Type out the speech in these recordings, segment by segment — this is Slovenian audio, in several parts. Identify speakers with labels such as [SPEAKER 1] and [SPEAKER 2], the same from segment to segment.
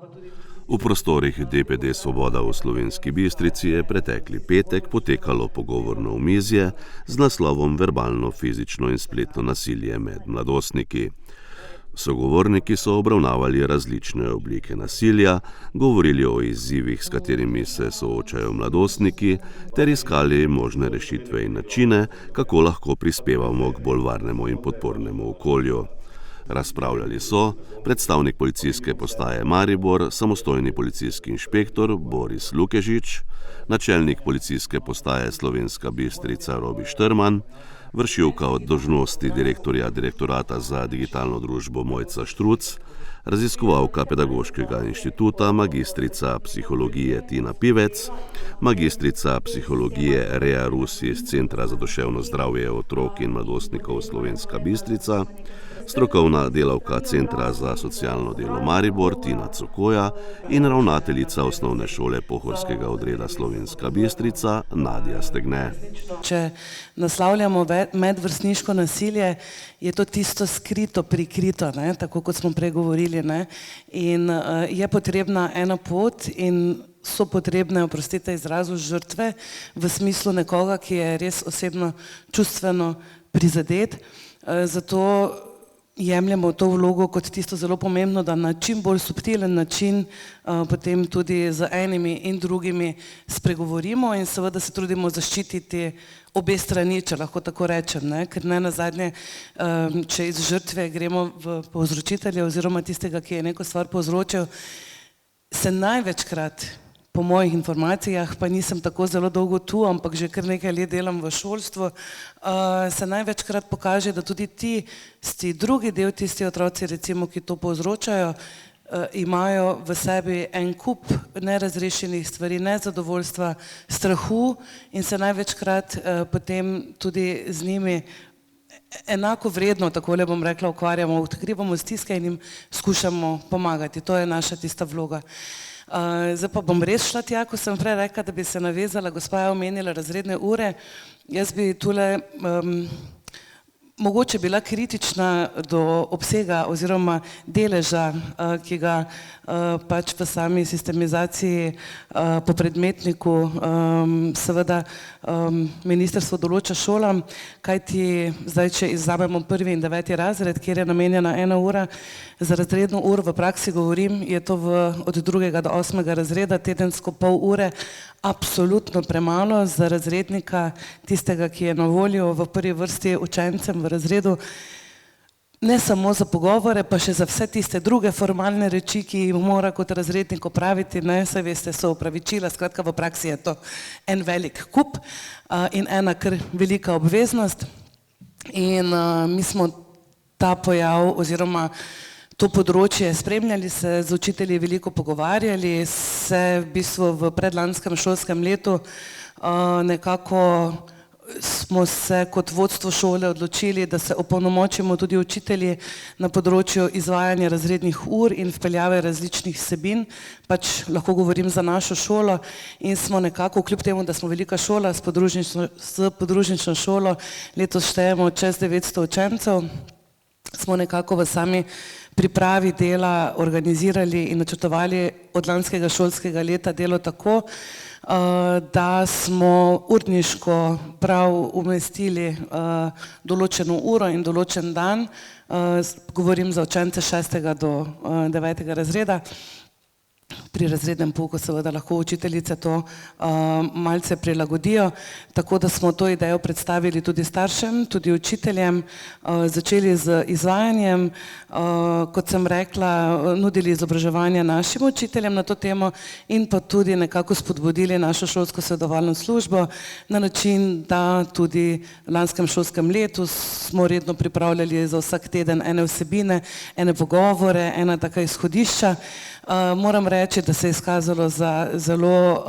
[SPEAKER 1] V prostorih DPD Svoboda v Slovenski Bistrici je pretekli petek potekalo pogovorno omizje z naslovom Verbalno, fizično in spletno nasilje med mladostniki. Sogovorniki so obravnavali različne oblike nasilja, govorili o izzivih, s katerimi se soočajo mladostniki, ter iskali možne rešitve in načine, kako lahko prispevamo k bolj varnemu in podpornemu okolju. Razpravljali so predstavnik policijske postaje Maribor, samostojni policijski inšpektor Boris Lukežič, načelnik policijske postaje Slovenska Bistrica Robi Štrman, vršilka dolžnosti direktorja Direktorata za digitalno družbo Mojca Štruc, raziskovalka Pedagoškega inštituta, magistrica psihologije Tina Pivec, magistrica psihologije Rea Rus iz Centra za duševno zdravje otrok in mladostnikov Slovenska Bistrica, strokovna delavka Centra za socialno delo Maribor Tina Cokoja in ravnateljica osnovne šole Pohorskega odreda Slovenska Bistrica Nadja Stegne.
[SPEAKER 2] Če naslavljamo medvrstniško nasilje, je to tisto skrito, prikrito, tako kot smo prej govorili. In je potrebna ena pot in so potrebne, oprostite izrazu, žrtve v smislu nekoga, ki je res osebno čustveno prizadet. Zato jemljemo to vlogo kot tisto zelo pomembno, da na čim bolj subtilen način potem tudi z enimi in drugimi spregovorimo in seveda se trudimo zaščititi obe strani, če lahko tako rečem, ker ne nazadnje, če iz žrtve gremo v povzročitelja oziroma tistega, ki je neko stvar povzročil, se največkrat, po mojih informacijah, pa nisem tako zelo dolgo tu, ampak že kar nekaj let delam v šolstvu, se največkrat pokaže, da tudi tisti drugi del, tisti otroci, recimo, ki to povzročajo, imajo v sebi en kup nerazrešenih stvari, nezadovoljstva, strahu in se največkrat potem tudi z njimi enako vredno, takole bom rekla, ukvarjamo, odkrivamo stiske in jim skušamo pomagati. To je naša tista vloga. Zdaj pa bom res šla tja, ko sem prej rekla, da bi se navezala, gospa je omenila razredne ure. Jaz bi tule mogoče bila kritična do obsega oziroma deleža, ki ga pač v sami sistemizaciji po predmetniku seveda ministrstvo določa šolam, kajti zdaj, če izzamemo 1. in 9. razred, kjer je namenjena 1 ura, za razredno uro v praksi govorim, je to od 2. do 8. razreda, tedensko pol ure, absolutno premalo za razrednika, tistega, ki je na voljo v prvi vrsti učencem v razredu, ne samo za pogovore, pa še za vse tiste druge formalne reči, ki jih mora kot razrednik opraviti, saj veste, so opravičila, skratka v praksi je to en velik kup in ena kar velika obveznost. In mi smo ta pojav oziroma to področje spremljali, se z učitelji veliko pogovarjali, se v bistvu v predlanskem šolskem letu nekako smo se kot vodstvo šole odločili, da se opolnomočimo tudi učitelji na področju izvajanja razrednih ur in vpeljave različnih vsebin, pač lahko govorim za našo šolo in smo nekako, kljub temu, da smo velika šola, s podružnično šolo letos štejemo čez 900 učencev, smo nekako v sami pripravi dela organizirali in načrtovali od lanskega šolskega leta delo tako, da smo urniško prav umestili določeno uro in določen dan, govorim za učence 6. do 9. razreda, pri razrednem pouku seveda lahko učiteljice to malce prilagodijo, tako da smo to idejo predstavili tudi staršem, tudi učiteljem, začeli z izvajanjem, kot sem rekla, nudili izobraževanje našim učiteljem na to temo in pa tudi nekako spodbudili našo šolsko svetovalno službo na način, da tudi v lanskem šolskem letu smo redno pripravljali za vsak teden ene vsebine, ene pogovore, ena taka izhodišča. Moram reči, da se je izkazalo za zelo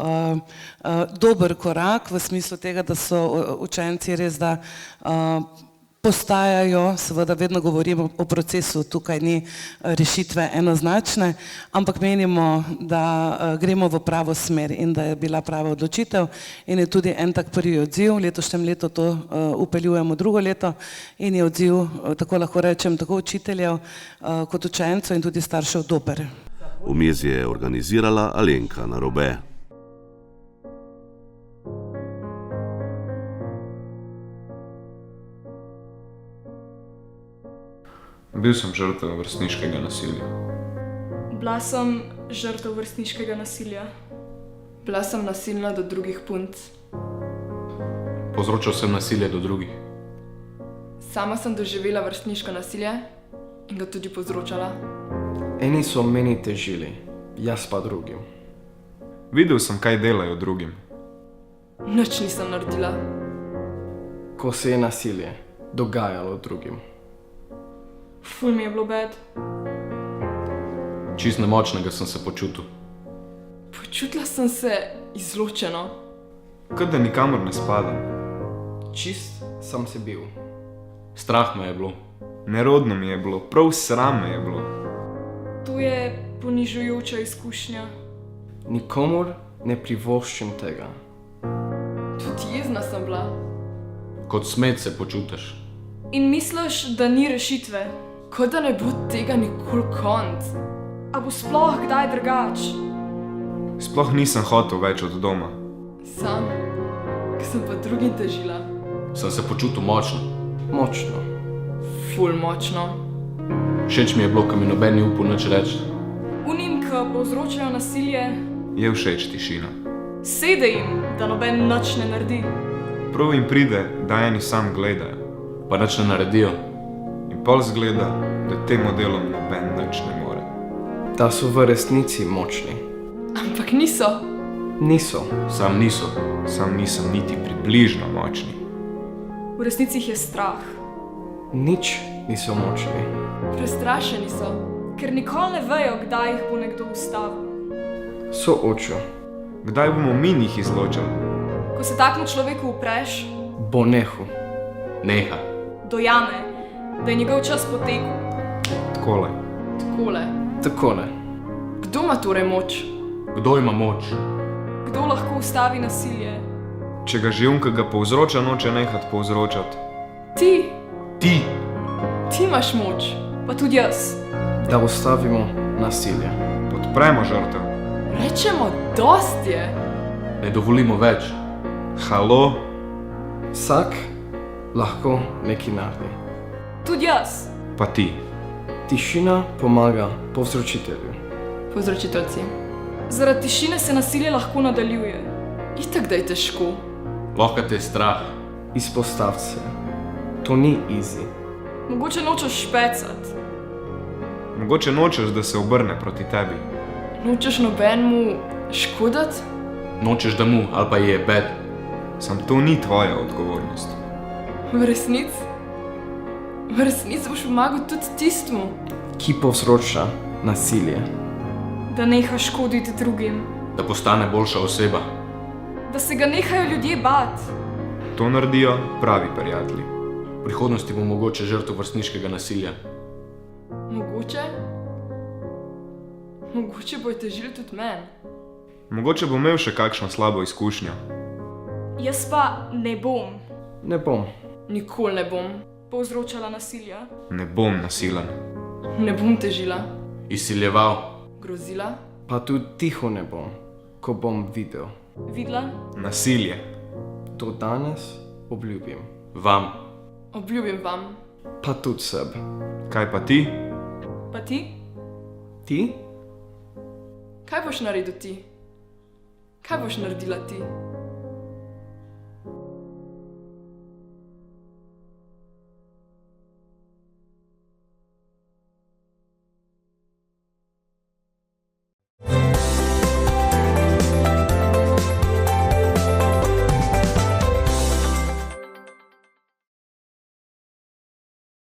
[SPEAKER 2] dober korak v smislu tega, da so učenci res da postajajo, seveda vedno govorimo o procesu, tukaj ni rešitve enoznačne, ampak menimo, da gremo v pravo smer in da je bila prava odločitev in je tudi en tak prvi odziv, letošnjem letu to upeljujemo drugo leto in je odziv, tako lahko rečem, tako učiteljev kot učencev in tudi staršev dober.
[SPEAKER 1] Omizje je organizirala Alenka Narobe.
[SPEAKER 3] Bil sem žrtev vrstniškega nasilja.
[SPEAKER 4] Bila sem žrtev vrstniškega nasilja. Bila sem nasilna do drugih punc.
[SPEAKER 3] Povzročal sem nasilje do drugih.
[SPEAKER 4] Sama sem doživela vrstniško nasilje in ga tudi povzročala.
[SPEAKER 5] Eni so meni težili, jaz pa drugim.
[SPEAKER 3] Videl sem, kaj delajo drugim.
[SPEAKER 4] Nič nisem naredila.
[SPEAKER 5] Ko se je nasilje dogajalo drugim.
[SPEAKER 4] Ful mi je bilo bed.
[SPEAKER 3] Čist nemočnega sem se počutil.
[SPEAKER 4] Počutila sem se izločeno.
[SPEAKER 3] Kot da nikamor ne spadam.
[SPEAKER 5] Čist sem se bil.
[SPEAKER 3] Strah me je bilo. Nerodno mi je bilo, prav sram me je bilo.
[SPEAKER 4] To je ponižujoča izkušnja.
[SPEAKER 5] Nikomur ne privoščim tega.
[SPEAKER 4] Tudi jezna sem bila.
[SPEAKER 3] Kot smet se počutiš.
[SPEAKER 4] In misliš, da ni rešitve. Kot da ne bo tega nikoli konc. A bo sploh kdaj drugač?
[SPEAKER 3] Sploh nisem hotel več od doma.
[SPEAKER 4] Sam, ki sem pa drugim težila.
[SPEAKER 3] Sem se počutil močno.
[SPEAKER 5] Močno.
[SPEAKER 4] Ful močno.
[SPEAKER 3] Všeč mi je bilo, ko mi noben ni upal nič reči.
[SPEAKER 4] Unim, ki povzročajo nasilje,
[SPEAKER 3] Je všeč tišina.
[SPEAKER 4] sede jim, da noben nič ne naredi.
[SPEAKER 3] Prav jim pride, da eni sam gledajo. Pa nič ne naredijo. In pol zgleda, da temu delom noben nič ne more.
[SPEAKER 5] Da so v resnici močni.
[SPEAKER 4] Ampak niso.
[SPEAKER 5] Niso.
[SPEAKER 3] Sam niso. Sam nisem niti približno močni.
[SPEAKER 4] V resnici jih je strah.
[SPEAKER 5] Nič niso močni.
[SPEAKER 4] Prestrašeni so, ker nikoli ne vejo, kdaj jih bo nekdo ustavil.
[SPEAKER 5] So očjo.
[SPEAKER 3] Kdaj bomo mi njih izločili?
[SPEAKER 4] Ko se takmu človeku upreš,
[SPEAKER 5] Bo nehu.
[SPEAKER 3] Neha.
[SPEAKER 4] dojame, da je njegov čas potekel.
[SPEAKER 3] Takole.
[SPEAKER 4] Takole.
[SPEAKER 5] Takole.
[SPEAKER 4] Kdo ima torej moč?
[SPEAKER 3] Kdo ima moč?
[SPEAKER 4] Kdo lahko ustavi nasilje?
[SPEAKER 3] Če ga že ki ga povzroča, noče nehati povzročati.
[SPEAKER 4] Ti.
[SPEAKER 3] Ti!
[SPEAKER 4] Ti imaš moč. Pa tudi jaz.
[SPEAKER 5] Da ustavimo nasilje.
[SPEAKER 3] Podpremo žrtev.
[SPEAKER 4] Rečemo, dost je.
[SPEAKER 3] Ne dovolimo več. Halo?
[SPEAKER 5] Vsak lahko nekaj naredi.
[SPEAKER 4] Tudi jaz.
[SPEAKER 3] Pa ti.
[SPEAKER 5] Tišina pomaga povzročitelju.
[SPEAKER 4] Povzročiteljci. Zaradi tišine se nasilje lahko nadaljuje. Itak da je težko.
[SPEAKER 3] Lahko te je strah.
[SPEAKER 5] Izpostav se. To ni easy.
[SPEAKER 4] Mogoče nočeš špecat.
[SPEAKER 3] Mogoče nočeš, da se obrne proti tebi.
[SPEAKER 4] Nočeš nobenemu škodati.
[SPEAKER 3] Nočeš, da mu ali pa je bed. Sam to ni tvoja odgovornost.
[SPEAKER 4] V resnici boš pomagal tudi tistmu,
[SPEAKER 5] Ki povzroča nasilje.
[SPEAKER 4] da neha škoditi drugim.
[SPEAKER 3] Da postane boljša oseba.
[SPEAKER 4] Da se ga nehajo ljudje bati.
[SPEAKER 3] To naredijo pravi prijatelji. V prihodnosti bo mogoče žrtev vrstniškega nasilja.
[SPEAKER 4] Mogoče bojo težili tudi meni.
[SPEAKER 3] Mogoče bo imel še kakšno slabo izkušnjo.
[SPEAKER 4] Jaz pa ne bom,
[SPEAKER 5] Ne bom.
[SPEAKER 4] nikoli ne bom povzročala nasilja.
[SPEAKER 3] Ne bom nasilen.
[SPEAKER 4] Ne bom težila,
[SPEAKER 3] Izsiljeval.
[SPEAKER 4] grozila,
[SPEAKER 5] Pa tudi tiho ne bom, ko bom videl.
[SPEAKER 4] videla.
[SPEAKER 3] Nasilje.
[SPEAKER 5] To danes obljubim.
[SPEAKER 3] Vam.
[SPEAKER 4] Obljubim vam.
[SPEAKER 5] Pa tudi sebi.
[SPEAKER 3] Kaj pa ti?
[SPEAKER 4] Pa ti?
[SPEAKER 5] Ti?
[SPEAKER 4] Kaj boš naredil ti? Kaj boš naredila ti?